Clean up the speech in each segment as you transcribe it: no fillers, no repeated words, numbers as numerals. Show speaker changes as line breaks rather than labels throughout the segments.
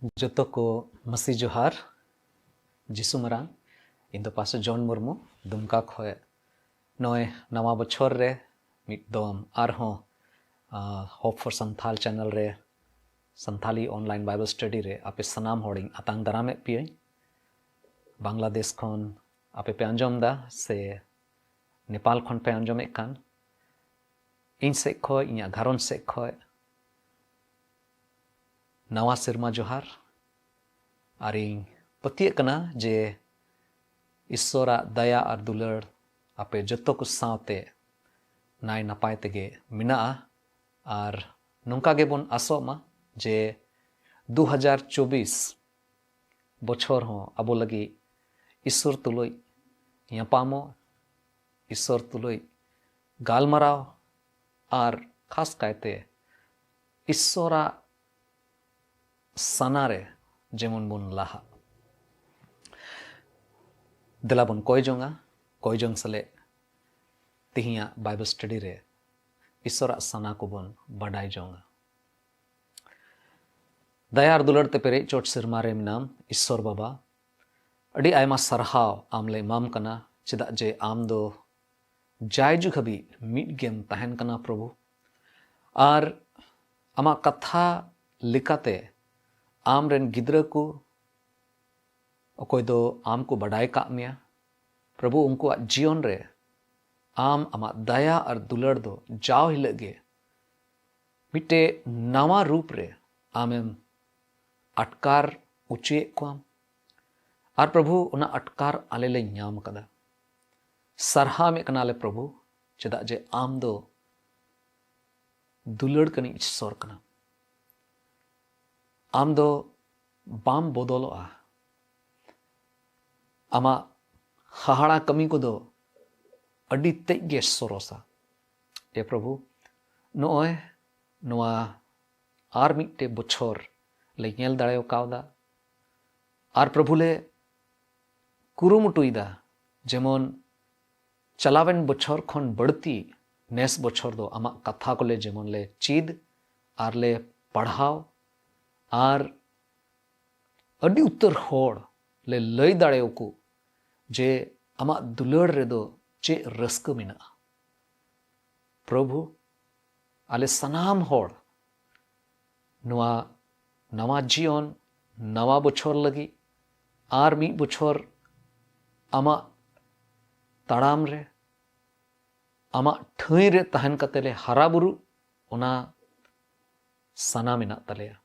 जोतो को मसी जोहार जिसु मरांग इन दो पास जॉन मुर्मू दुमका खोए नोए नवा बछोर रे मिट दोम आरहों होप फॉर संथाल चैनल रे संथाली ऑनलाइन बाइबल स्टडी रे आपे सनाम होर्डिंग अतांग दरामे पिए बांग्लादेश खन आपे पे अंजम दा से नेपाल खन पे अंजम एकान इन से खोए इन्या घरों से खोए नवा सिरमा जोहार आरिंग पतिये कना जे ईश्वरा दया और दुलड़ आपे जतो को सावते नाय नपाय तेगे मिना और नोंका गे बोन आसोमा जे 2024 बछर हो अबो लगी ईश्वर तुलुई यपामो ईश्वर तुलुई गालमराव और खास कायते ईश्वरा सनारे जेमन बुन लाहा दिला बुन कोई जोंग सले तिहिया बाइबल स्टडी रे ईश्वरा सना को बुन बडाई जोंगा दयार दुलड़ते पेरे चोट सिरमारे नाम ईश्वर बाबा अड़ी आयमा सरहाव आमले माम कना चिदा जे आम दो जायजु खबी मिट गेम तहन कना प्रभु और आमा कथा लिकाते आम रेन गिद्र को अकोय दो आम को बडाई का मिया प्रभु उनको जीवन रे आम आमा दया और दुलड़ दो जाओ हिलगे मिटे नवा रूप रे आमेम अटकार उचे को और प्रभु उना अटकार आले ले न्याम कदा सरहा में कनाले प्रभु चदा जे आम दो दुलड़ कनी ईश्वर कना आम दो बाम बदलो आमा हाहाड़ा कमी को दो अडी तेगे सरोसा ए प्रभु नोय नोआ आर मिट्टे बछोर ले नेल दाड़ेव कावदा आर प्रभु ले कुरुमुटुईदा जेमन चलावेन बछोर खन बढ़ती नेस बछोर दो आमा कथा को ले जेमन ले चीद आर ले पढ़ाव आर अडी उत्तर होड़ ले लई दाड़ेव को जे आमा दुलड़ रे दो चे रस्क मिना प्रभु आले सनाम होड़ नुआ नवा जीवन नवा बछोर लगी आर मी बछोर आमा ताड़ाम रे आमा ठई रे तहन कतेले हरा बुरु ओना सना मिना तलेया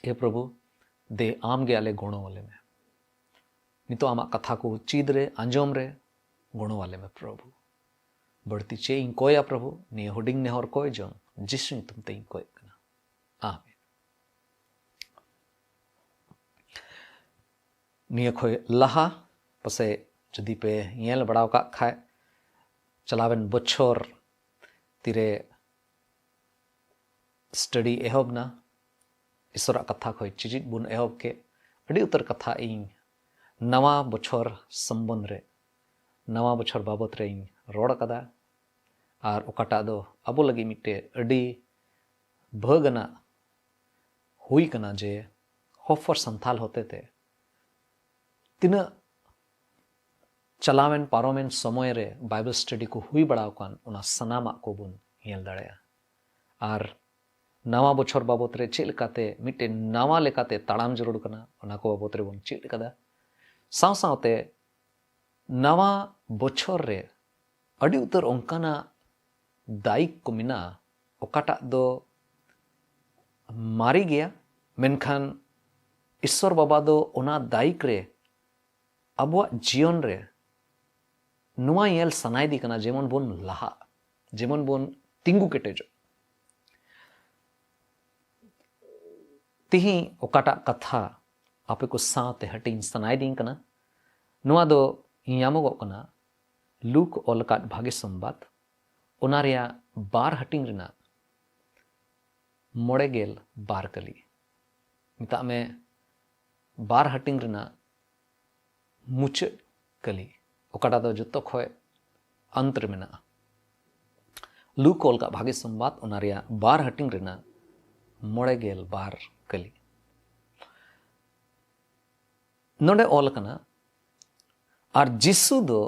ए प्रभु दे आम गे आले गुणों वाले में नितो आमा कथा को चीद रे अंजोम रे गुणों वाले में प्रभु बढ़ती चे इन कोया प्रभु ने होडिंग ने और कोई जों जिसु तुम ते इन कोय कना आमीन निय खोय लहा पसे जदी पे येल बड़ाव का खाए चलावेन बछोर तिरे स्टडी एहोब ना ईश्वरा कथा खोय चिजित बुन एहोब के अड़ी उतर कथा इन नवा बछोर संबंध रे नवा बछोर बाबत रे इन रोड़ कदा और ओकाटा दो अबो लगी मिट्टे अड़ी भगना हुई कना जे होफर संथाल होते थे तिना चलावेन पारोमेन समय रे बाइबल स्टडी को हुई बड़ा कान उना सनामा को बुन हेल दाड़ेया और नवा बछोर बाबत रे चेल काते मिट्टे नवा लेकाते ताड़ाम जरूर कना उना को बाबत रे बुन चेल कदा साव सावते नवा बछोर रे अड़ी उतर ओंकाना दायिक को मिना ओकाटा दो मारी गया मेनखान ईश्वर बाबा दो ओना दायिक रे अबुआ जीवन रे नुआ येल सनाई दी कना जेमन बोन लाहा जेमन बोन तिंगु केटेजो तिही ओकाटा कथा आपे को सावते हटिंग सनाई दी कना नुआ दो यामोगो कना लूक ओलकाट भागे संबाद ओनारिया बार हटिंग रिना मोड़ेगेल बार कली मिता में बार हटिंग रिना मुच कली ओकाटा दो जुत्तो खोए अंतर मिना लूक ओलका भागे संबाद ओनारिया बार हटिंग रिना मोड़ेगेल बार कली नोडे ऑल कना और जिसु दो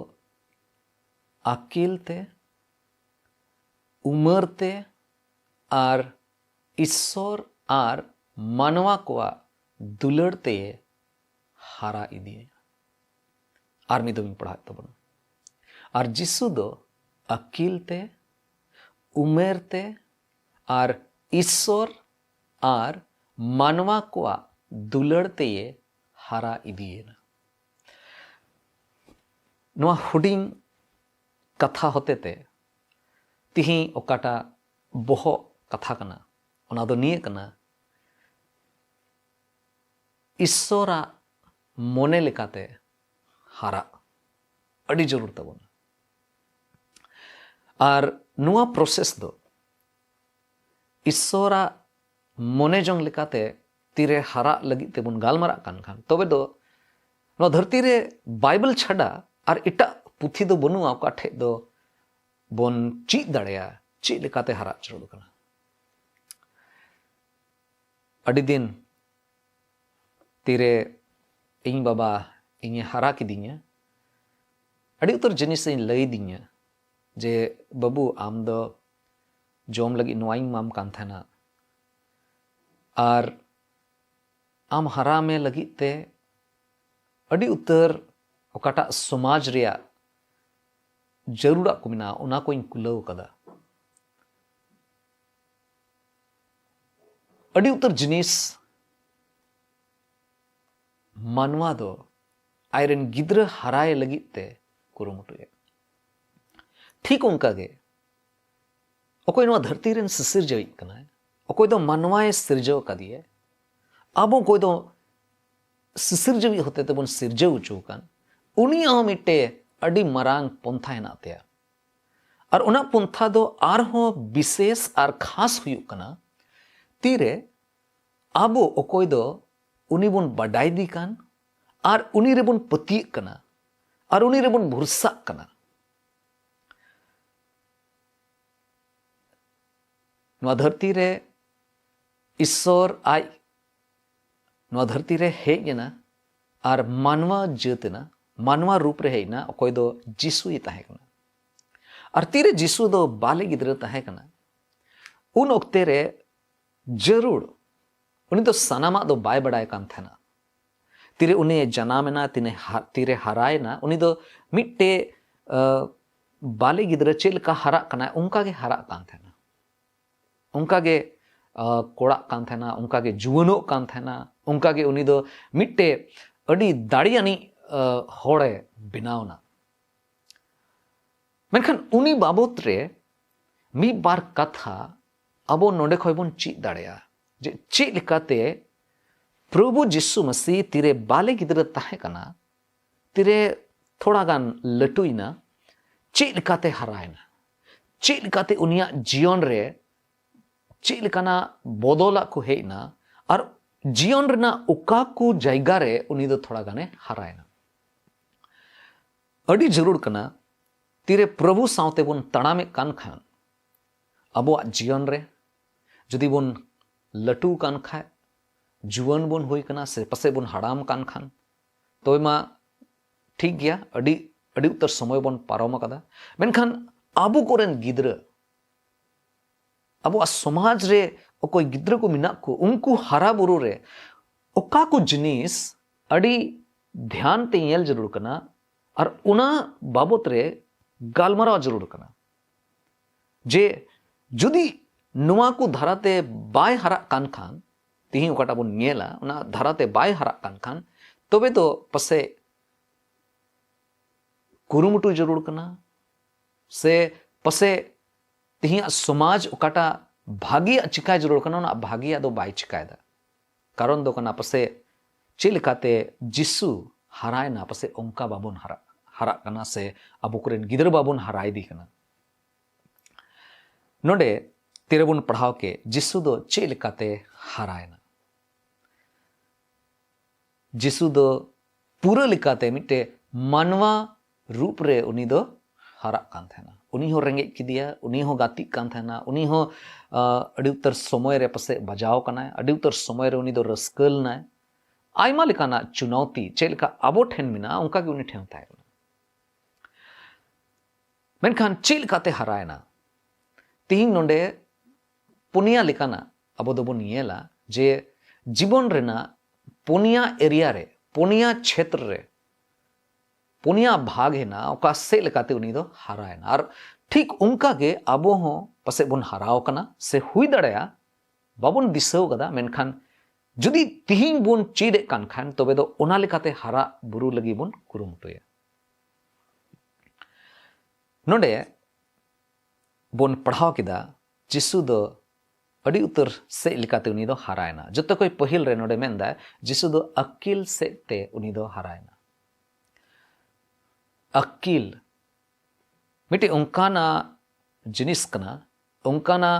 अकील ते उमर ते और ईश्वर और मानवा को दुलड़ ते हारा इदिए और मी दो पढ़ा तबन और जिसु दो अकील ते उमेर ते और ईश्वर और मानवा को दुलड़ ते हारा इदिए नोआ हुडिंग कथा होते ते तिही ओकाटा बोहो कथा कना ओना दो निये कना ईश्वरा मोने लेकाते हारा अड़ी जरूर तबन और नुआ प्रोसेस दो ईश्वरा मोने जोंग लेकाते तीरे हारा लगी तेबुन गालमारा कान खान तबे दो नुआ धरती रे बाइबल छड़ा और इटा पुथी दो बनुआ ओका ठे दो बोन चीज दाड़ेया चीज लेकाते हारा जरूर कना अड़ी दिन तीरे इन बाबा इन हारा किदिया अड़ी उतर जिनिस लई दिया जे बाबू आम दो जोम लगी नोआइंग माम कान थाना और आम हारा में लगी ते अड़ी उतर ओकाटा समाज रिया जरूरा को मिना उना को इन कुलाव कदा अड़ी उतर जिनिस मानवा दो आयरन गिद्र हराए लगी ते कुरुमुटुए ठीक उनका गे अकोय नवा धरती रेन सिसिरजई कना अकोय दो मानवाए सिरजव कदिए आबो कोय दो सिसिरजवी होते ते बन सिरजव चुकान उनी आ मिटे अडी मरांग पंथा हेनाते और उना पंथा दो आरहो विशेष और खास हुयु कना तीरे आबो अकोय दो उनी बन बडाई दी कान और उनी रे बन पति कना और उनी रे बन भरोसा कना नवा धरती रे ईश्वर आई नवा धरती रे हेजना और मानवा जतना मानवा रूप रे हेना अकोय दो जिसु ही ताहे कना और तीरे जिसु दो बाले गिद्र ताहे कना उन ओक्ते रे जरूर उनी तो सनामा दो बाय बडाय कान थेना तीरे उनी जनामेना तीरे हरायना उनी दो मिट्टे बाले गिद्र चेल का हरा कना उनका गे हरा कान थेना उनका गे कोड़ा कान थेना उनका गे जुवनो कान थेना उनका गे उनी दो मिट्टे अडी दाड़ियानी होड़े बिनावना मेनखान उनी बाबत रे मी बार कथा अबो नोडे खय बोन चीज दाड़ेया जे चेद लेकाते प्रभु जिसु मसीह तीरे बाले गिद्र ताहे कना तीरे थोड़ा गान लटुइना चेद लेकाते हरायना चेद लेकाते उनिया जीवन रे चेद लेकाना बदला को हेना और जीवन रेना उका को जायगा रे उनी दो थोड़ा गाने हरायना अड़ी जरूर कना तीरे प्रभु सावते बोन तड़ामे कान खान अबो जीवन रे जदि बोन लटू कान खाए जुवन बोन हुई कना से पसे बोन हड़ाम कान खान तो मा ठीक गया अड़ी अड़ी उतर समय बोन पारम कदा मेनखान आबो कोरेन गिद्र अब समाज रे ओकोय गिद्र को मिना को उनको हरा बुरु रे ओका को जिनिस अड़ी ध्यान ते येल जरूर कना और उना बाबत रे गालमारा जरूर कना जे जुदी नुआ को धराते बाय हरा कान खान तिही ओकाटा बोन नेला उना धराते बाय हरा कान खान तबे तो पसे कुरुमुटु जरूर कना से पसे तिहिया समाज ओकाटा भागिया चिकाय जरूर कना ना भागिया दो बाय चिकायदा कारण दो कना पसे चिलकाते जिसु हराय ना पसे ओंका बाबुन हरा कना से अबो कुरेन गिदर बाबुन हराय दी कना नोडे तिरेबुन पढ़ाव के जिसु दो चिलकाते हराय ना जिसु दो पूरा लिकाते मिटे मानवा रूप रे उनी दो हरा कान थेना उनी हो रेंगे किदिया उनी हो गाती कान थेना उनी हो अड़ी उतर समय रे पसे बजाव कना अड़ी उतर समय रे उनी दो रस्कल ना आयमा लेकाना चुनौती चेक लेका अबो ठेन मिना उनका के उन्हें ठेन ताहे मेनखान चेक लेकाते हरायना तीन नोंडे पुनिया लेकाना अबो दोबो नियेला जे जीवन रेना पुनिया एरिया रे पुनिया क्षेत्र रे पुनिया भाग है ना ओका से लेकाते उनी दो हरायना और ठीक उनका के अबो हो पसे बुन हराव कना से हुई दड़या बाबुन दिसव कदा मेनखान जुदी तिहिंग बुन चीड कान खान तबे दो ओना लेकाते हरा बुरु लगी बुन कुरुमुटुया नोंडे बुन पढ़ाव किदा जिसु दो अड़ी उतर से लेकाते उनी दो हरायना जतो कोई पहिल रे नोंडे मेंदा जिसु दो अकिल से ते उनी दो हरायना अकिल मिट्टी उनकाना जिनिस कना उनकाना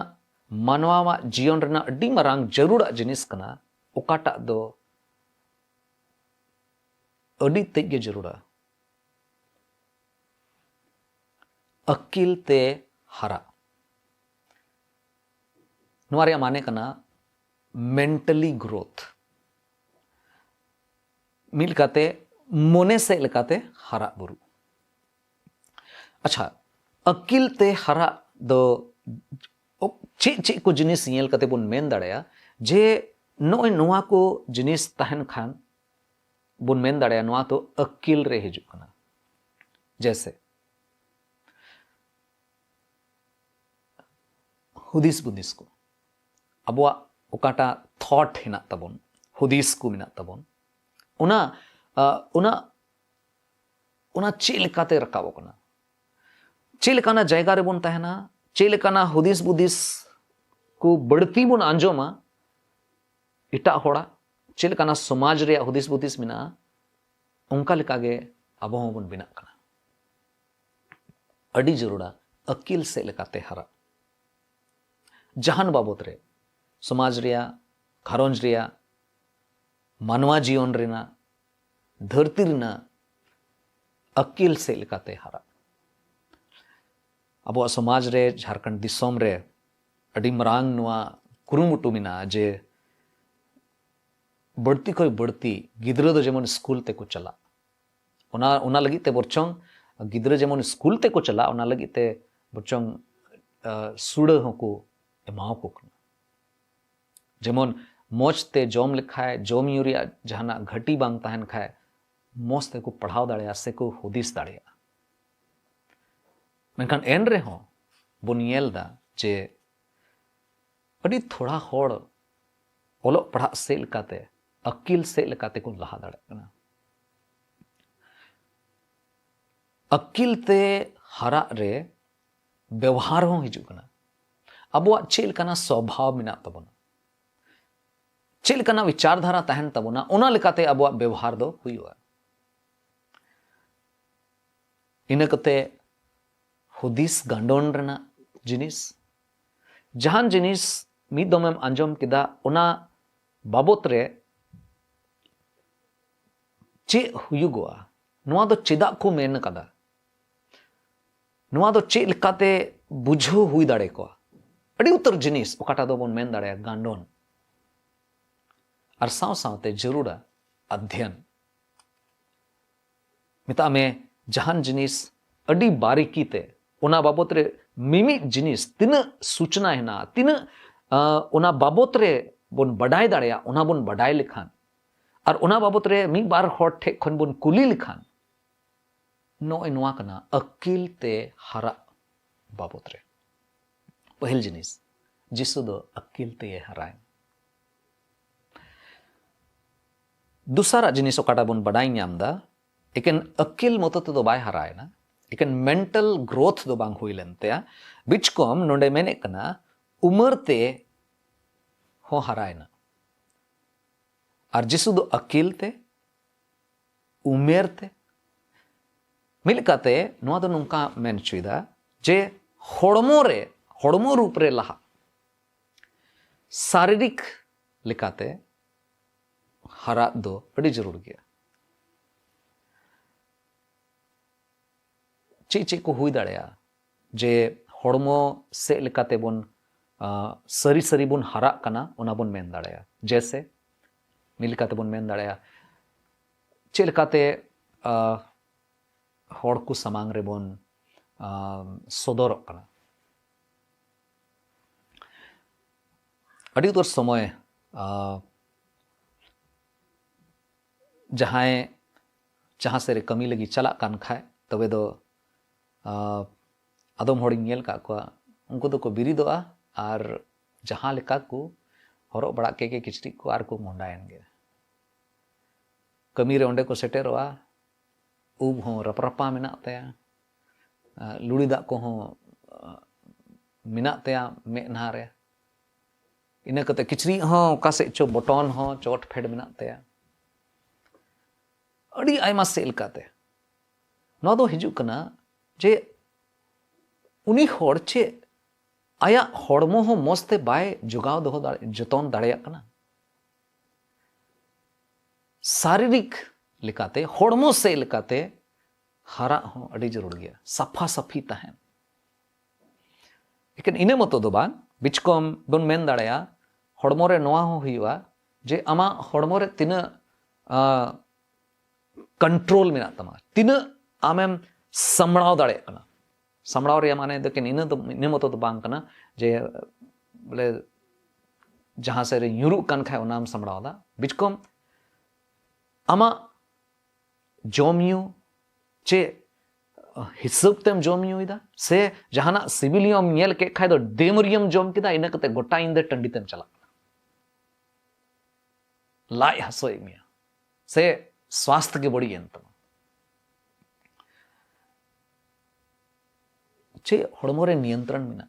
मानवा जीवन रेना अड्डी मरांग जरूर जिनिस कना ओकाटा दो अड्डी तेगे जरूर अकिल ते हरा नुआरिया माने कना मेंटली ग्रोथ मिल काते मोने से लेकाते हरा बुरु अच्छा अकिल ते हरा दो चे चे को जिनिस येल कते बुन मेन दाड़या जे नोय नोआ को जिनिस तहन खान बुन मेन दाड़या नोआ तो अकिल रे हिजु कना जैसे हुदिस बुदिस को अबवा ओकाटा थॉट हिना तबन हुदिस को मिना तबन उना उना उना चे लेकाते रकाबो कना चेलकाना जायगा रे बुन तहना चेलकाना हुदिस बुदिस को बढ़ती बुन आंजोमा इटा होड़ा चेलकाना समाज रे हुदिस बुदिस मिना उनका लेकागे अबो बुन बिना कना अड़ी जरूरा अकिल से लेकाते हरा जहान बाबत रे समाज रिया घरोंज रिया मानवा जीवन रेना धरती रेना अकिल से लेकाते हरा अब समाज रे झारखंड दिसोम रे अड़ी मरांग नुआ कुरुमुटु मिना जे बढ़ती कोई बढ़ती गिद्रा दो जेमन स्कूल ते को चला उना लगी ते बरचोंग गिद्रा जेमन स्कूल ते को चला उना लगी ते बरचोंग सुड़ होको एमाव को जेमन मोच ते जोम लिखाए जोम यूरिया जहाना घटी बांग तहन खाए मोच ते को पढ़ाव दाड़िया से को हुदिस दाड़िया मेनखान एन रे हो बुनियल दा जे अड़ी थोड़ा होड़ ओलो पढ़ा से लेकाते अकिल से लेकाते को लहा दाड़े कना अकिल ते हरा रे व्यवहार हो हिजु कना अबवा चेल कना स्वभाव मिना तबना चेल कना विचारधारा तहन तबना ओना लेकाते अबवा व्यवहार दो हुयुआ इना कते हुदिस गांडोन रेना जिनिस जहान जिनिस मिद दमेम आंजम किदा ओना बाबत रे चे हुयुगोआ नुआ दो चेदा को मेन कदा नुआ दो चे लेकाते बुझो हुई दाड़े को अड़ी उतर जिनिस ओकाटा दो बोन मेन दाड़े गांडोन और साव सावते जरूरा अध्ययन मिता में जहान जिनिस अड़ी बारीकी ते ओना बाबत रे मिमी जिनिस तीन सूचना है ना तीन ओना बाबत रे बोन बडाय दाड़या ओना बोन बडाय लिखान और ओना बाबत रे मी बार हॉट ठे खन बोन कुली लिखान नोय नोआ कना अकिल ते हरा बाबत रे पहल जिनिस जिसु दो अकिल ते हराय दूसरा जिनिस ओकाटा बोन बडाय ᱧᱟᱢदा एकेन अकिल मतो तो बाय हरायना एकेन मेंटल ग्रोथ दो बांग हुई लेनते बिचकोम नोंडे मेने कना उमर ते हो हरायना और जिसु दो अकिल ते उमेर ते मिलकाते नुआ दो नुंका मेन चुइदा जे होड़मो रूप रे लहा शारीरिक लेकाते हरा दो अड़ी जरूर गया चे को हुई दाड़या जे होड़मो से लेकाते बोन सरी सरी बोन हरा कना ओना बोन मेन दाड़या जैसे मिलकाते बन मेन दाड़े चेलकाते हड़ को समांग रे बन सदर कना अड़ी उतर समय जहाँ से रे कमी लगी चला कान खाए तबे दो आदम हड़िंग नेल का को उनको दो को बिरिदोआ और जहाँ लेका को हरो बड़ा के किचरी को आर को मोंडायन गे कमी रे ओंडे को सेटेरोआ उब हो रपरपा मेना तया लुड़ी दाग को हो मेना तया मे नारे इना कते किचरी हो कासे चो बटन हो चोट फेड मेना तया अड़ी आयमा सेल काते नो दो हिजु कना जे उनी हड़ चे आया हड़मो हो मस्ते बाय जुगाव दोहो जतन दाड़ेया कना शारीरिक लेकाते हड़मो से लेकाते हारा हो अड़ी जरूर गया सफा सफी तहन लेकिन इने मतो दो बांग बिचकम बन मेन दाड़ेया हड़मो रे नोआ हो हुआ जे आमा हड़मो रे तिना कंट्रोल मेना तमा तिना आमेम समड़ाव दाड़े कना समड़ाव रे माने देकिन इने मतो दो बांग कना जे बोले जहां से रे यूरु कन खाय ओनाम समड़ाव दा बिचकम आमा जोमियो चे हिसाब तेम जोमियो इदा से जहाना सिविलियम नेल के खाय दो डेमरियम जोम किदा इना कते गोटा इंदे टंडी तेम चला लाई हसोय मिया से स्वास्थ्य के बड़ी यंत्र चे हड़मो रे नियंत्रण मेना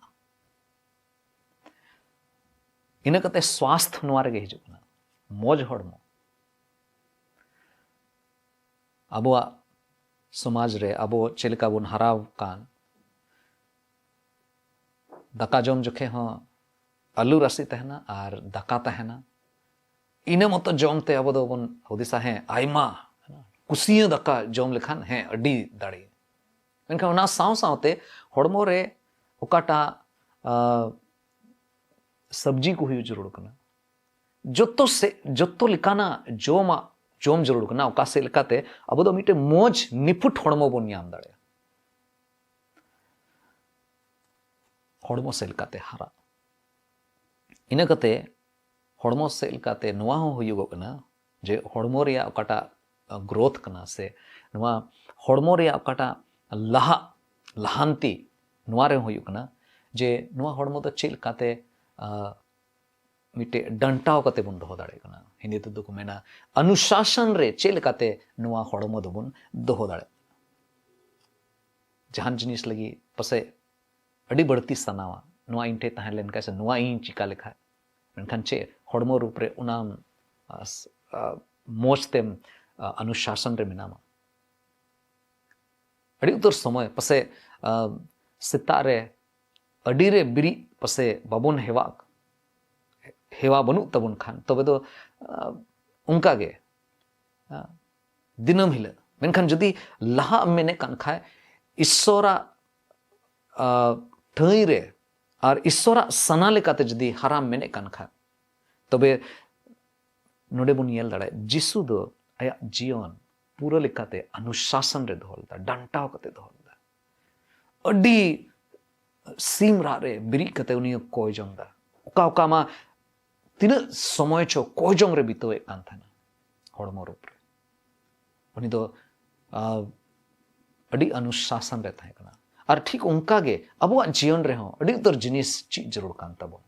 इना कते स्वास्थ्य नोआ रे हिजु कना मौज हड़मो अबुआ समाज रे अबो चेलका बन हराव कान दाका जम जोखे हो आलू राशि तहना और दाका तहना इना मतो जमते अब दो बन हुदिसा है आयमा कुसिया दाका जम लेखान है अडी दाड़ी मेनखान ओना साव सावते हड़मो रे ओकाटा सब्जी को हुई जरूर कना जोतो लिकाना जोम जरूर कना ओका से लेकाते अब दो मिटे मोज निपुट हड़मो बन नाम दाड़े हड़मो से लेकाते हारा इना कते हड़मो से लेकाते नोआ हो हुयुगो कना जे हड़मो रे ओकाटा ग्रोथ कना से नोआ हड़मो रे ओकाटा लहांती नोआ रे हुयुग कना जे नोआ हड़मो तो चेल काते मिटे डंटाव कते बन दोहो दाड़े कना हिंदी तो को मेना अनुशासन रे चेल काते नोआ हड़मो दो बन दोहो दाड़े जहान जिनिस लगी पसे अड़ी बढ़ती सनावा नोआ इनटे तहन लेन कैसे नोआ इन चिका लेखा मेनखान चे हड़मो रूप रे उनाम मोजतेम अनुशासन रे मेनामा अड़ी उतर समय पसे सिता रे अड़ी रे बिरी पसे बाबुन हेवा बनु तबुन खान तबे दो उनका गे दिनम हिल मेनखान जदि लहा मेने कान खाय ईश्वरा ठई रे और ईश्वरा सना लेकाते जदि हराम मेने कान खाय तबे नोडे बुन येल दाड़े जिसु दो आया जीवन पूरा लेकाते अनुशासन रे दोहलदा डंटाव कते दोहलदा अडी सीम रा रे बिरी कते उनी कोय जंगदा ओका ओका मा तिना समय चो कोय जंग रे बितोए कान थाना हड़मो रूप रे उनी दो अडी अनुशासन रे थाय कना और ठीक उनका गे अबुआ जीवन रे हो अडी उतर जिनिस चीज जरूर कान तबो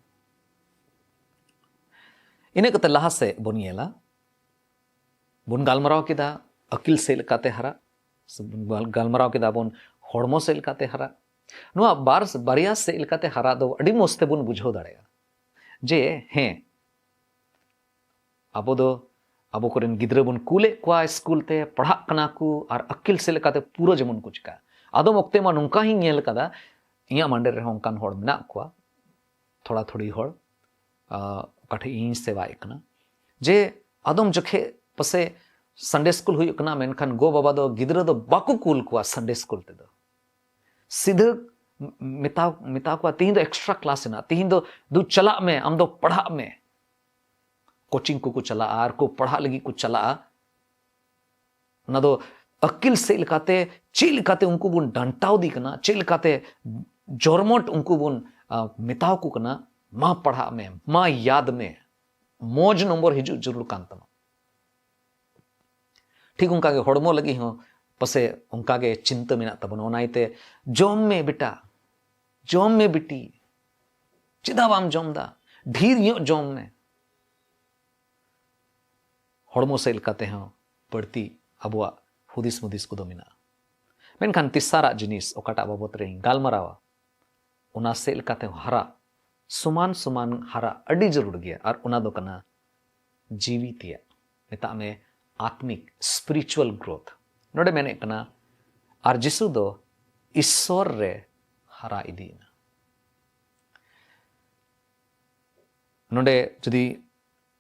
इने कते लहा से बनिएला बुन गालमराव किदा अकिल से लेकाते हरा गालमराव किदा बुन हड़मो से लेकाते हरा नुआ बारिया से लेकाते हरा दो अडी मस्ते बुन बुझो दाड़ेया जे हैं अबो दो अबो कोरेन गिद्रा बुन कूले कुआ स्कूल ते पढ़ा कना को और अकिल से लेकाते पूरा जेमन कुछ का आदम ओक्ते मा नुका ही नेल कदा इया मांडे रे होंकान हड़ मेना कुआ थोड़ा थोड़ी हड़ काठे इन सेवा एकना जे आदम जखे पसे संडे स्कूल हुई कना मेनखान गो बाबा दो गिद्रा दो बाकु कूल कुआ संडे स्कूल ते दो सीधे मिता कुआ तीन दो एक्स्ट्रा क्लास ना तीन दो दू चला में आम दो पढ़ा में कोचिंग को चला और को पढ़ा लगी को चला ना दो अकिल से लेकाते चे लेकाते उनको बुन डंटाव दी कना चे लेकाते जोरमोट उनको बुन मिताव को कना मा पढ़ा में मा याद में मौज नंबर हिजू जरूर कान तमा ठीक उनका के हड़मो लगी हो पसे उनका के चिंता में ना तबन ओनाइते जोम में बेटा जोम में बिटी चिदा बाम जोम दा ढीर यो जोम में हड़मो से लेकाते हैं पड़ती अबुआ हुदिस मुदिस को दोमिना मेनखान तिसारा जिनिस ओकाटा बाबत रे गालमारावा उना से लेकाते हरा समान समान हरा अड़ी जरूर गया और उना दो कना जीवितिया मेता में आत्मिक स्पिरिचुअल ग्रोथ नोडे मेने कना और जिसु दो ईश्वर रे हरा इदीना नोडे जदी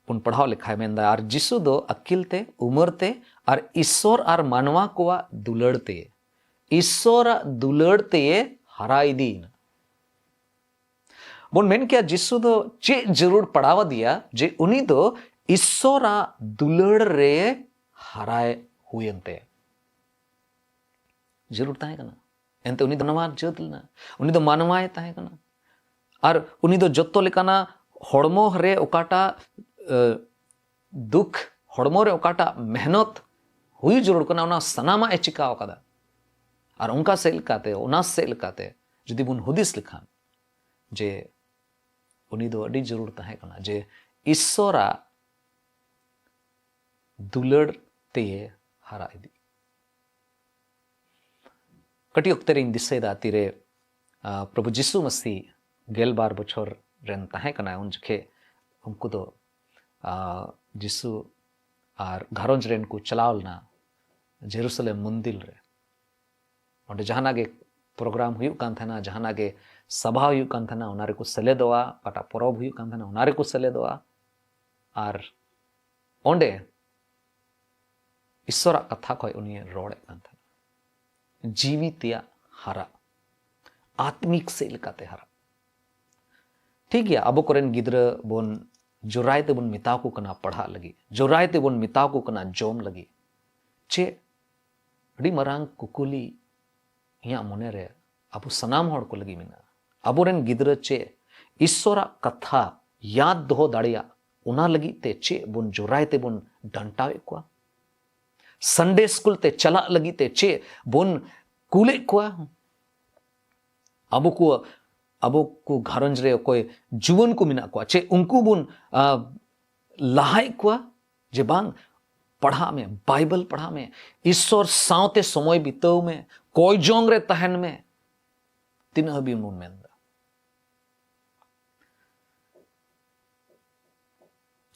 उन पढ़ाव लिखा है मेंदा और जिसु दो अकिलते उमरते और ईश्वर और मानवा कोवा दुलड़ते ईश्वर दुलड़ते हरा इदीना बोन मेन क्या जिसु दो चे जरूर पढ़ावा दिया जे उनी दो ईश्वरा दुलड़ रे हराए हुएंते जरूर ताहे कना एंते उनी दो नवा जत लेना उनी दो मानवाए ताहे कना और उनी दो जत्तो लेकाना हड़मो रे ओकाटा दुख हड़मो रे ओकाटा मेहनत हुई जरूर कना उना सनामा ए चिका ओकादा और उनका से लेकाते उना से लेकाते जदी बुन हुदिस लिखान जे उनी दो अड़ी जरूर ताहे कना जे ईश्वरा दुलड़ ते हरा इदी कटी अक्तरे इन दिसेदा तीरे प्रभु जिसु मसीह गेल बार बछर रेन ताहे कना उन जखे उनको दो जिसु और घरोंज रेन को चलावलना जेरूसलेम मंदिर रे और जहाना के प्रोग्राम हुई कान थना जहाना के सभा हुई कान थना उनारे को सेलेदोआ काटा परब हुई कान थना उनारे को सेलेदोआ और ओंडे ईश्वरा कथा खय उनी रोड़े कान थना जीवितिया हरा आत्मिक से लेकाते हरा ठीक गया अब कोरेन गिद्र बोन जोरायते बोन मिताव को कना पढ़ा लगी जोरायते बोन मिताव को कना जोम लगी चे अड़ी मरांग कुकुली या मोने रे अबो सनाम हड़ को लगी मिना अबोरेन गिद्र चे ईश्वरा कथा याद दो दाड़िया उना लगी ते चे बोन जोरायते बोन डंटावे को संडे स्कूल ते चला लगी ते चे बोन कूले को अबो को घरंज रे कोई जुवन को मिना को चे उनको बुन लहाय को जे बांग पढ़ा में बाइबल पढ़ा में ईश्वर सावते समय बिताव में कोई जोंग रे तहन में तीन हबी मुन मेंदा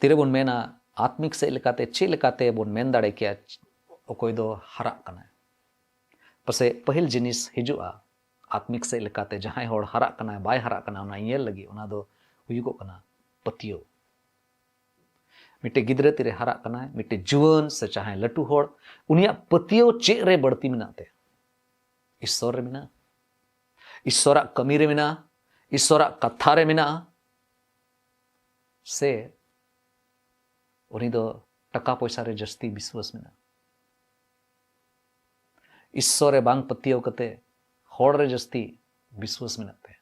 तिरे बुन मेना आत्मिक से लेकाते चे लेकाते बुन मेन दाड़े क्या कोई दो हरा कना पसे पहल जिनिस हिजुआ आत्मिक से लेकाते जहां होड़ हरा कना बाय हरा कना उना ये लगी उना दो हुयुगो कना पतियो मिटे गिद्रे तिरे हरा कना मिटे जुवन से चाहे लटू होड़ उनिया पतियो चे रे बढ़ती मिनाते ईश्वर रे मिना ईश्वरा कमी रे मिना ईश्वरा कथा रे मिना से उनी दो टका पैसा रे जस्ती विश्वास मिना ईश्वर रे बांग पतियो कते होड़ रे जस्ती विश्वास मिनाते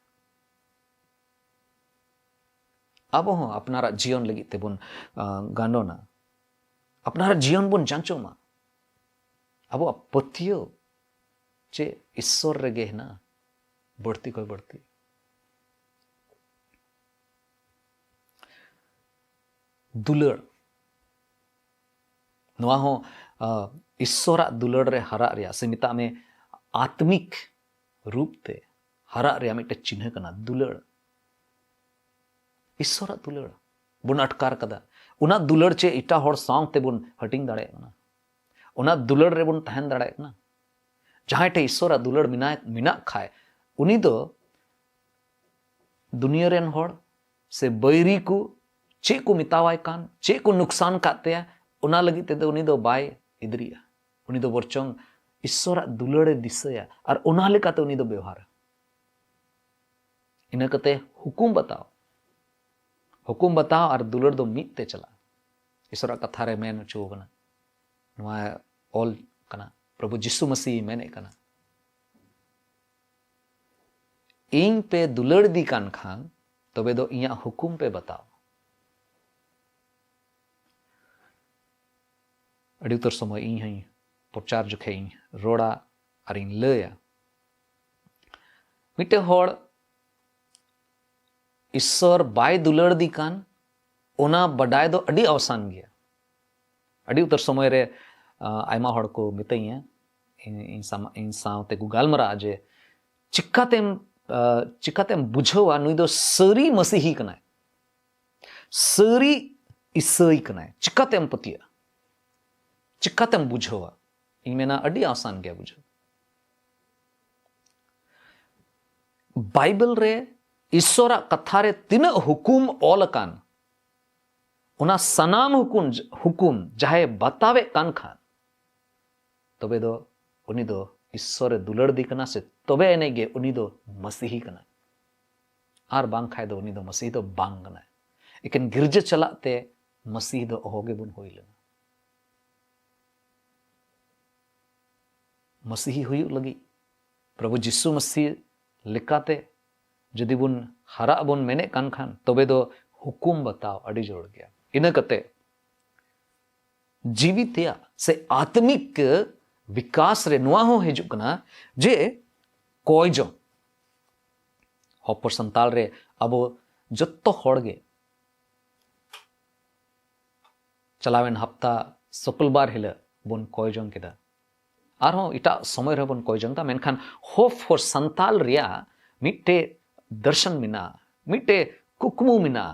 अब हो अपनारा जीवन लगी ते बुन गांडोना अपनारा जीवन बुन जांचो मा अब पतियो चे ईश्वर रे गे ना बढ़ती कोई बढ़ती दुलड़ नवा हो ईश्वरा दुलड़ रे हरा रे से मिता में आत्मिक रूप ते हरा रे मिटे चिन्ह कना दुलड़ ईश्वरा दुलड़ बुन अटकार कदा उना दुलड़ चे इटा होड़ सांग ते बुन हटिंग दाड़े कना उना दुलड़ रे बुन तहन दाड़े कना जहां टे ईश्वरा दुलड़ मिना खाए उनी दो दुनिया रेन होड़ से बैरी को चे को मितावाय कान चे को नुकसान काते उना लगी ते उनी दो बाय इदरिया उनी दो बरचोंग ईश्वरा दुलड़े दिसया और उना लेकाते उनी दो व्यवहार इना कते हुकुम बताओ और दुलड़ दो मीत ते चला ईश्वर कथा रे मेन चो कना नवा ऑल कना प्रभु जिसु मसीह मेने कना इन पे दुलड़ दी कान खान तबे दो इया हुकुम पे बताओ अड़ी उतर समय इन हई प्रचार जुखे इन रोड़ा और इन लया मिटे होड़ ईश्वर बाय दुलड़ दी कान ओना बडाय दो अड़ी अवसान गया अड़ी उतर समय रे आयमा होड़ को मितई इन सावते को गालमरा जे चिकातेम बुझवा नुई दो सरी मसीही कनाय सरी ईसाई कनाय चिकातेम पतिया चिकातेम बुझवा इन मेना अड़ी आसान गया बुझो बाइबल रे ईश्वरा कथा रे तीन हुकुम ऑल कान उना सनाम हुकुम जाहे बतावे कान खान तबे दो उनी दो ईश्वर दुलड़ दी कना से तबे एने गे उनी दो मसीही कना आर बांग खाय दो उनी दो मसीही दो बांग कना लेकिन गिरजे चलाते मसीही दो होगे बुन होई लेना मसीही हुई लगी प्रभु जिसु मसीह लेकाते जदि बुन हरा बुन मेने कान खान तबे दो हुकुम बताओ अड़ी जोड़ गया इन कते जीवितया से आत्मिक विकास रे नुआ हो हेजुक कना जे कोयजो हॉपर संताल रे अब जत्तो होड़गे चलावेन हफ्ता शुक्रवार हिल बुन कोयजों केदा आरहों इटा समय रे बुन कोयजों ता मेनखान होप फॉर संताल रिया मिट्टे दर्शन मिना मिट्टे कुकमु मिना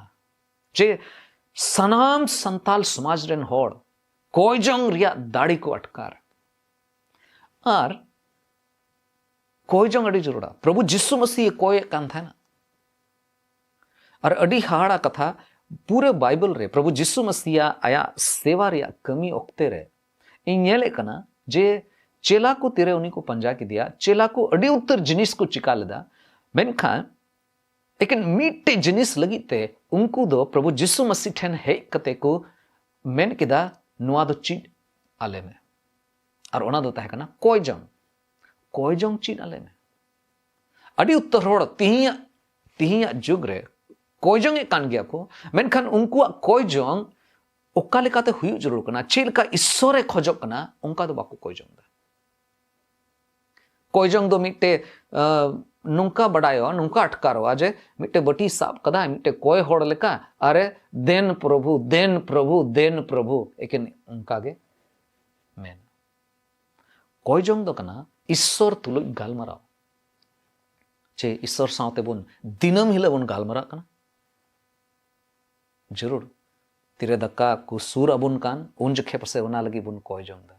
जे सनाम संताल समाज रेन होड़ कोयजों रिया दाड़ी को अटकार आर कोयजों अड़ी जरूरा प्रभु जिसु मसीह कोय कान था ना और अड़ी हाड़ा कथा पूरे बाइबल रे प्रभु जिसु मसीह आया सेवा रिया कमी ओक्ते रे इन नेले कना जे चेला को तेरे उन्हीं को पंजा के दिया चेला को अड़ी उत्तर जिनिस को चिका लेदा मेनखान लेकिन मीटे जिनिस लगी ते उनको दो प्रभु जिसु मसीह ठेन है कते को मेन किदा नुआ दो चीट आले में और ओना दो तहे कना कोयजों चीट आले में अड़ी उत्तर रोड तिहिया जुग रे कोयजों कान गया को मेनखान उनको कोयजों ओका लेकाते हुई जरूर कना चेलका ईश्वरे खोजोक कना उनका दो बाको कोयजों दा कोयजों दो मिटे नुंका बड़ायो नुंका अटकारो आजे मिटे बटी साब कदा मिटे कोय होड़ लेका अरे देन प्रभु एकिन उनका गे मेन कोयजों दो कना ईश्वर तुलुज गालमराव चे ईश्वर सावते बुन दिनम हिला बुन गालमरा कना जरूर तिरे दक्का को सूर अबुन कान उन जखे पसे उना लगी बुन कोयजों दा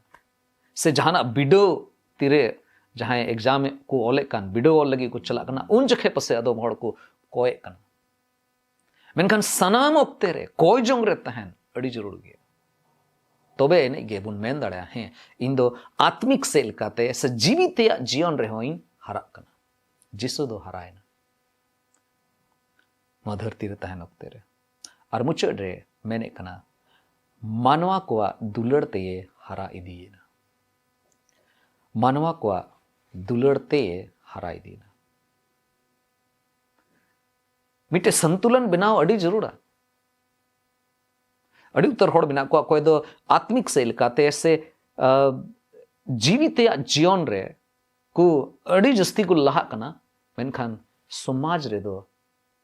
से जहाना बिडो तिरे जहां एग्जाम को ओले कान बिडो ओल लगी को चला कना उन जखे पसे अदो मोड़ को कोय कना मेनखान सनाम ओक्ते रे कोयजों रे तहन अड़ी जरूर गे तबे एने गे बुन मेन दाड़ा है इन दो आत्मिक सेल काते से जीवित जीवन रे होइन हरा कना जिसु दो हरायना मधरती रे तहन ओक्ते रे और मुचड़ रे मेने कना मानवा को दुलड़ते ये हरा इदीना मानवा को दुलड़ते हरा इदीना मिटे संतुलन बनाव अड़ी जरूरा अड़ी उत्तर होड़ बिना को कोई दो आत्मिक से लकाते से जीवित जीवन रे को अड़ी जस्ती को लहा कना मेनखान समाज रे दो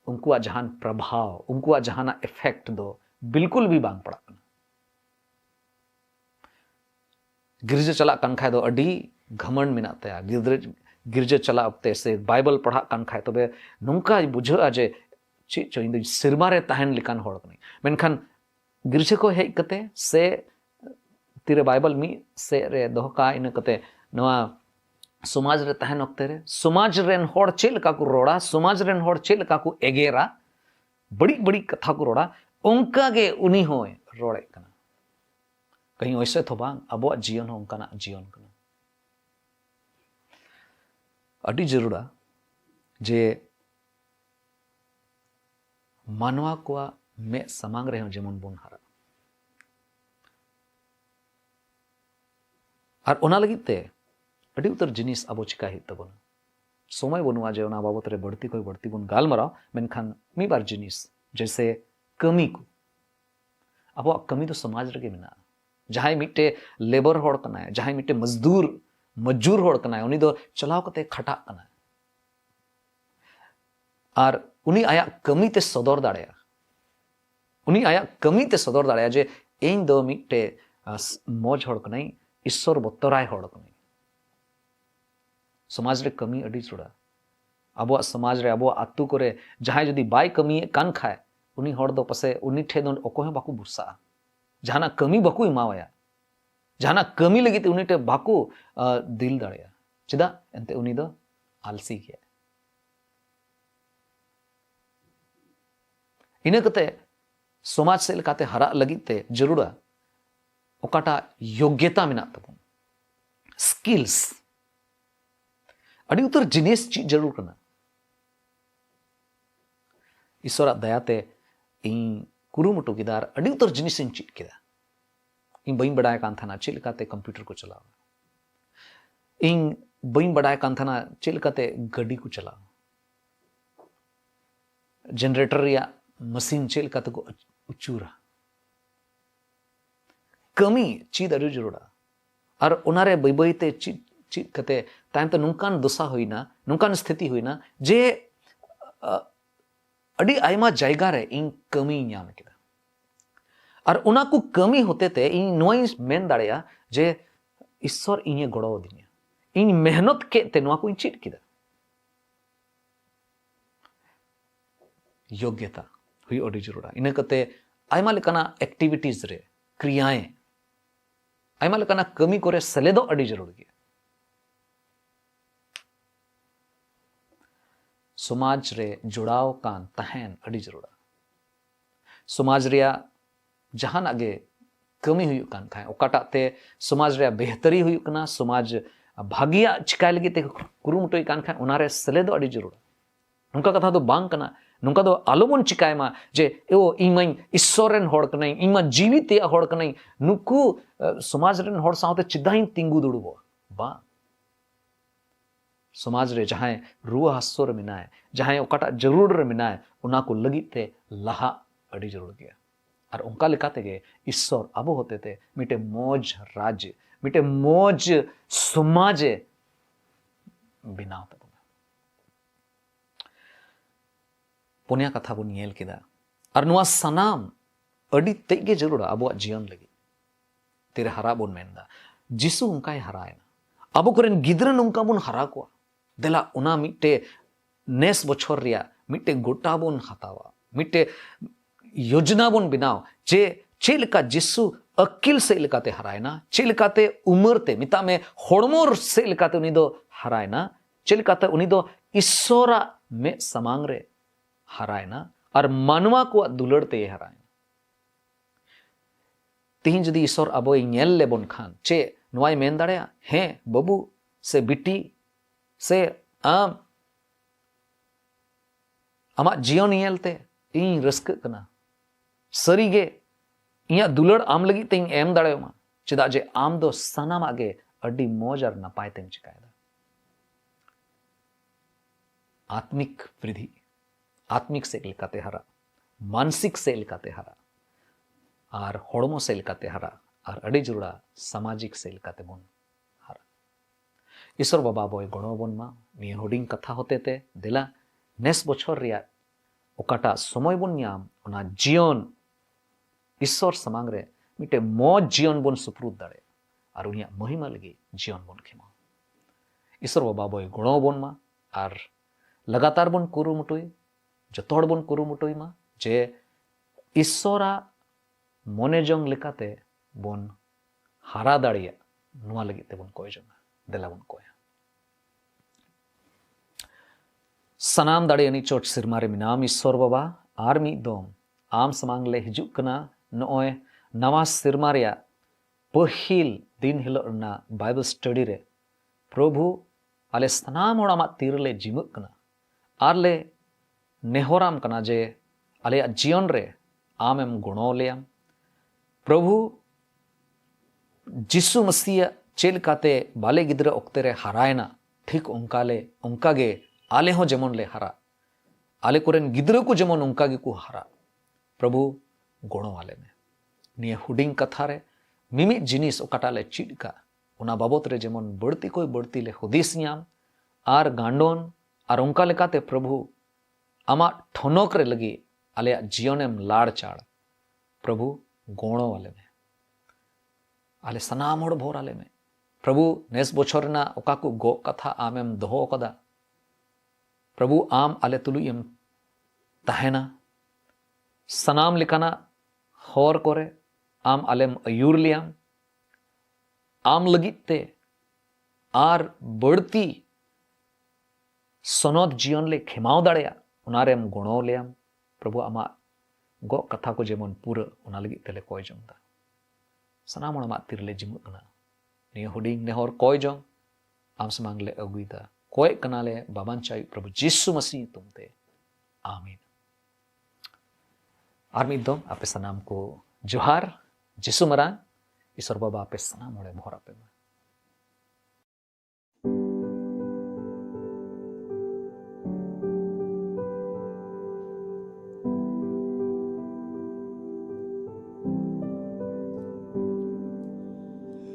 उनको जहान प्रभाव उनको जहाना इफेक्ट दो बिल्कुल भी बांग पड़ा कना गिरजे चला कान खाय दो अड़ी घमंड मिना तया गिरजे चला अपते से बाइबल पढ़ा कान खाय तबे नुंका बुझा जे ची चो इंदो सिरमारे तहन लिकान होड़ कनी मेनखान गिरजे को हेज कते से तिरे बाइबल मी से रे दोहका इन कते नवा समाज रे तहन ओक्ते रे समाज रेन होड़ चेल का को रोड़ा समाज रेन होड़ चेल का को एगेरा बड़ी बड़ी कथा को रोड़ा उनका गे उनी होय रोड़े कना कहीं वैसे तो बांग अबो जीवन हो उनका ना जीवन कना अड़ी जरूरा जे मानवा को में समांग रहे जेमन बुन हरा और ओना लगित ते अड़ी उतर जिनिस अब चिका हित तबन समय बनुआ जे ओना बाबत रे बढ़ती कोई बढ़ती बन गालमाराव मेनखान मी बार जिनिस जैसे कमी को अब कमी तो समाज रगे मेना जहां मिट्टे लेबर होड़ कनाय जहां मिट्टे मजदूर होड़ कनाय उनी दो चलाव कते खटा कनाय और उनी आया कमी ते सदर दाड़ेया उनी आया कमी ते सदर दाड़ेया जे इन दो मिट्टे मौज होड़ कनाई ईश्वर बतराय होड़ कनाई समाज रे कमी अड़ी जुड़ा अब समाज रे अब आतु करे जहां जदी बाय कमी कान खाए उनी होड़ दो पसे उनी ठे दो अकोय बाकू बुसा जहाना कमी बाकू इमावया जहाना कमी लगित उनी ठे बाकू दिल दाड़ेया चिदा एंते उनी दो आलसी गया इना कते समाज से लेकाते हरा लगित ते जरूरा ओकाटा योग्यता मेना तबन स्किल्स अड़ी उतर जिनिस चीज जरूर करना ईश्वरा दयाते इन कुरुमुटु किदार अड़ी उतर जिनिस इन चीज किदा इन बई बड़ाय कान थाना चेल काते कंप्यूटर को चलावा इन बई बड़ाय कान थाना चेल काते गाड़ी को चलावा जनरेटर या मशीन चेल काते को उचूरा कमी चीज अड़ी जरूरा और उनारे बई बईते चीज कते तायम तो नुकान दशा हुईना नुकान स्थिति हुईना जे अड़ी आयमा जायगा रे इन कमी ᱧᱟᱢ केदा और उना को कमी होते ते इन नोई मेन दाड़ेया जे ईश्वर इने गड़ो दिनिया इन मेहनत के ते नोआ को इन चीट केदा योग्यता हुई अड़ी जरूरा इने कते आयमा लेकाना एक्टिविटीज रे क्रियाएं आयमा लेकाना कमी करे सेलेदो अड़ी जरूर गया समाज रे जुड़ाव कान तहन अड़ी जरूरा समाज रिया जहान आगे कमी हुई कान खाए ओकाटा ते समाज रे बेहतरी हुई कना समाज भागिया चिकाय लगी ते कुरुमुटोई कान खाए उनारे सेलेदो अड़ी जरूरा नुका कथा दो बांग कना नुका दो आलोबन चिकाय मा जे एओ इमाई ईश्वरन होड़ कनाई इमा जीवित या होड़ कनाई नुकु समाज रेन होड़ सावते चिदाई तिंगु दुड़बो बा समाज रे जहां रुआ हासोर मिनाय जहां ओकाटा जरूर रे मिनाय उना को लगित ते लहा अड़ी जरूर गया और उनका लेकाते गे ईश्वर अब होते थे मिटे मौज राज्य मिटे मौज समाज बिना पुनिया कथा बन नेल केदा और नुआ सनाम अड़ी तेगे जरूर अब जीवन लगी तेरे हरा बन मेनदा जिसु उनका हरायना अब कोरेन गिद्रन उनका बन हरा को देला उना मिट्टे नेस बछर रिया मिट्टे गोटा बन हतावा मिट्टे योजना बन बिनाव जे चेलका जिसु अकिल से लेकाते हरायना चेलकाते उमरते मिता में होड़मोर से लेकाते उनी दो हरायना चेलकाते उनी दो ईश्वरा में समांग रे हरायना और मानवा को दुलड़ते हरायना तीन जदी ईश्वर अब नेल लेबन खान चे नोय मेन दाड़ेया हे बाबू से बिटी से आम आमा जीवन नेलते इन रस्क कना सरीगे इया दुलड़ आम लगी ते एम दाड़ेमा चेदा जे आम दो सनाम आगे अड्डी मौज और नपाय तेम चिकायदा आत्मिक वृद्धि आत्मिक से लेकाते हरा मानसिक से लेकाते हरा और होड़मो से लेकाते हरा और अड़ी जुड़ा सामाजिक से लेकाते बन हरा ईश्वर बाबा बोय गणो बन मा निये हुडिंग कथा होते ते दिला नेस बछर रिया ओकाटा समय बन ᱧᱟᱢ ओना जीवन ईश्वर समांग रे मिटे मौज जीवन बन सुप्रुद दाड़े और उनिया महिमा लगी जीवन बन खेमा ईश्वर बाबा बोय गणो बन मा और लगातार बन कुरुमुटुई जतो हड़ बन कुरुमुटुई मा जे ईश्वरा मने जंग लेकाते बन हारा दाड़िया नुआ लगी ते बन कोय जंगा देला बन कोया सनाम दाड़े अनि चोट सिरमारे मिनाम ईश्वर बाबा आर मी दोम आम समांग ले हिजुक कना नोय नवा सिरमारिया पहिल दिन हिलोना बाइबल स्टडी रे प्रभु आले सनाम होड़ामा तीरले जिमुक कना आर ले नेहोराम कना जे आले जीवन रे आमेम गुणो लेम प्रभु जिसु मसीह चेल काते बाले गिद्रा ओक्ते रे हरायना ठीक उनकागे आले हो जेमन ले हरा आले कोरेन गिद्रा को जेमन उनकागे को हरा प्रभु गोणो आले में निये हुडिंग कथा रे मिमी जिनिस ओकाटाले चिडका उना बाबत रे जेमन बढ़ती कोई बढ़ती ले हुदिस ᱧᱟᱢ आर गांडोन आर उनका लेकाते प्रभु आमा ठोनोक रे लगी आले जीवनेम लाड़ चाड़ प्रभु गोणो आले में आले सनाम होड़ भोर आले में प्रभु नेस बोछोरना ओका को गो कथा आमेम दोहो कदा प्रभु आम आले तुलुयम तहेना सनाम लिकाना होर कोरे आम आलेम अयूर लियाम आम लगिते आर बढ़ती सनद जीवन ले खेमाव दाड़ेया उनारेम गुणो लियाम प्रभु आमा गो कथा को जेमन पूरा उना लगी तेले कोय जमदा सनाम मा तिरले जिमुत कना निया हुडिंग नेहर कोय जम आम समांग ले अगुइदा कोय कनाले बाबान चाय प्रभु यीशु मसीह तुमते आमीन आर्मी दम आपे सनाम को जोहार यीशु मरान ईश्वर बाबा आपे सनाम ओड़े भोर आपे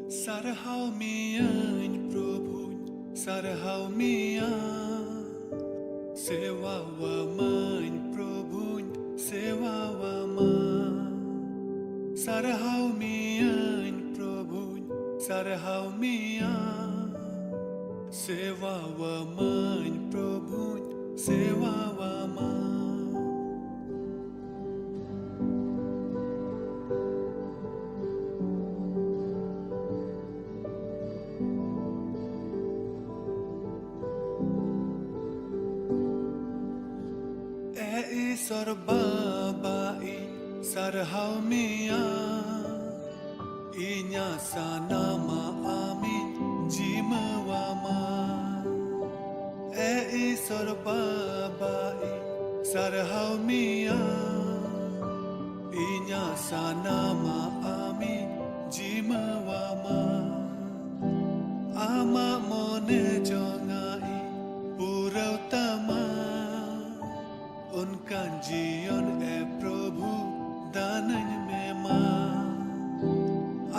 Sarhaw miyan Prabhu, sarhaw miyan Sewa wa man Prabhu, sewa wa man Sarhaw miyan Prabhu, sarhaw miyan Sewa wa man Prabhu, sewa wa man Isor babai sarhaw miyan Inya sanama amin jimawama Isor babai sarhaw miyan Inya sanama amin jimawama Ama mone jongai purau tama उनका जीवन है प्रभु दानन में मां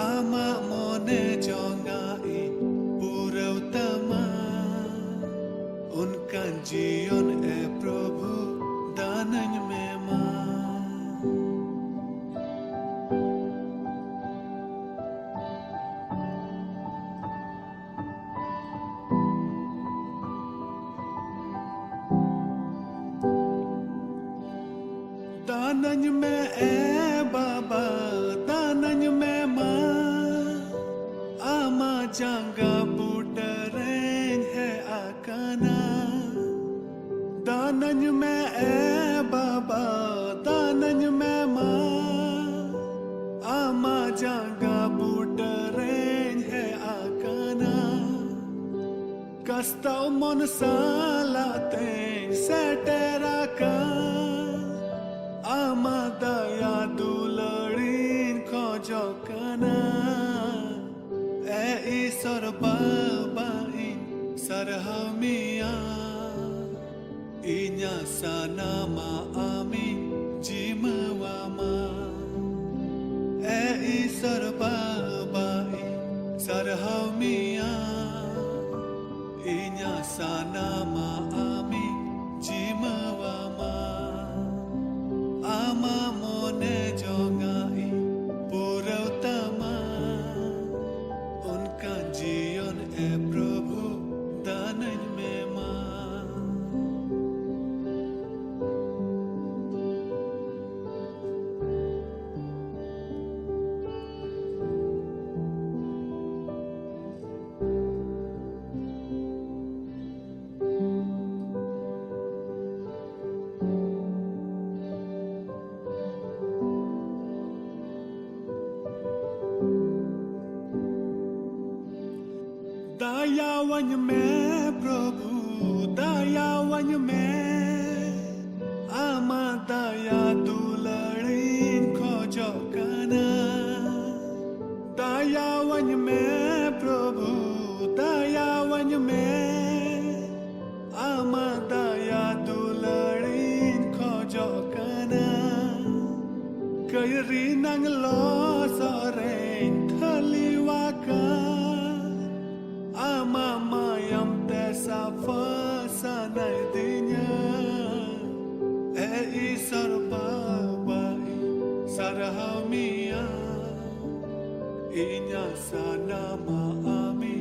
आमा मोने जोंगाई पुरौतमा उनका जीवन है प्रभु दानन में मां दानन में ए बाबा दानन में मां आमा जांगा बुटरें है आकाना दानन में ए बाबा दानन में मां आमा जांगा बुटरें है आकाना कस्ताव मन सालाते सेटेरा का Ama daya dularin khojokana isor babain sarhaw miyan Inya sanama amin jimawama isor babain sarhaw miyan Inya sanama amin jimawama Ama mone jongai purauttama unka जीवन है प्रभु दानन में मां दयावन में प्रभु दयावन में आमा दया दुलड़ीन खोजो कना दयावन में प्रभु Kairi nang lo soren thaliwaka ama mayam te sa fa sanai dinya e sarba bai sarhamia inya sana ma ami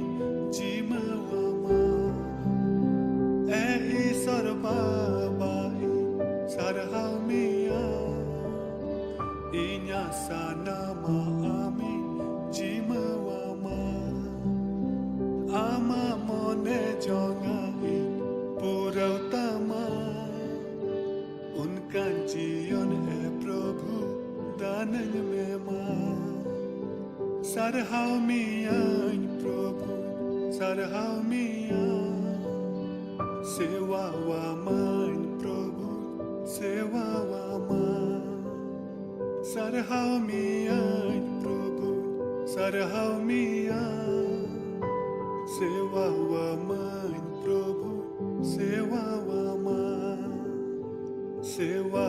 jimawama e sarba bai sarhamia inya sana ma ami jimawama ama mone jonga i purautama unkan jiyon e prabhu danan me ma sarhau miya prabhu sarhau miya sewa wa man prabhu sewa wa ma sarhau miya prabhu sarhau miya sewa wa man prabhu sewa wa ma sewa